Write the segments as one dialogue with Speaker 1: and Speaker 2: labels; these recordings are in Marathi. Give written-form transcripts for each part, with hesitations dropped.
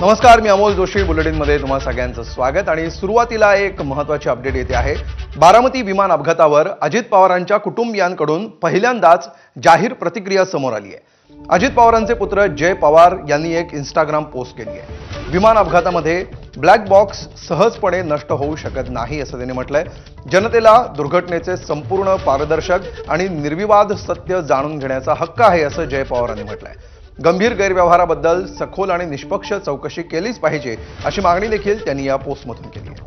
Speaker 1: नमस्कार, मी अमोल जोशी. बुलेटिनमध्ये तुम्हा सगळ्यांचं स्वागत. आणि सुरुवातीला एक महत्त्वाची अपडेट येते आहे. बारामती विमान अपघातावर अजित पवारांच्या कुटुंबियांकडून पहिल्यांदाच जाहीर प्रतिक्रिया समोर आली आहे. अजित पवारांचे पुत्र जय पवार यांनी एक इंस्टाग्राम पोस्ट केली आहे. विमान अपघातामध्ये ब्लॅक बॉक्स सहजपणे नष्ट होऊ शकत नाही असं त्यांनी म्हटलंय. जनतेला दुर्घटनेचे संपूर्ण पारदर्शक आणि निर्विवाद सत्य जाणून घेण्याचा हक्क आहे असं जय पवारांनी म्हटलंय. गंभीर गैरव्यवहाराबद्दल सखोल आणि निष्पक्ष चौकशी केलीच पाहिजे अशी मागणी देखील त्यांनी या पोस्टमधून केली आहे.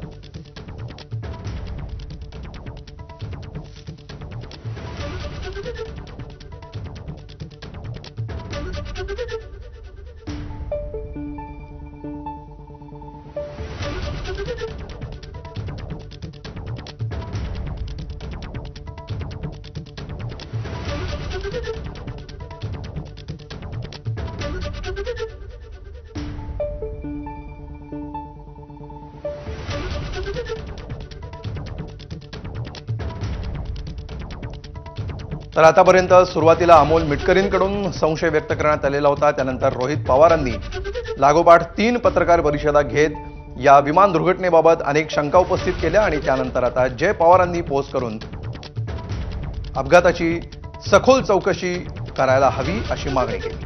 Speaker 1: तर आतापर्यंत सुरुवातीला अमोल मिटकरींकडून संशय व्यक्त करण्यात आलेला होता. त्यानंतर रोहित पवारांनी लागोपाठ 3 पत्रकार परिषदा घेत या विमान दुर्घटनेबाबत अनेक शंका उपस्थित केल्या आणि त्यानंतर आता जय पवारांनी पोस्ट करून अपघाताची सखोल चौकशी करायला हवी अशी मागणी केली.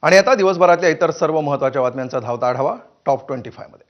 Speaker 1: आणि आता दिवसभरातल्या इतर सर्व महत्त्वाच्या बातम्यांचा धावता आढावा टॉप 25 मध्ये.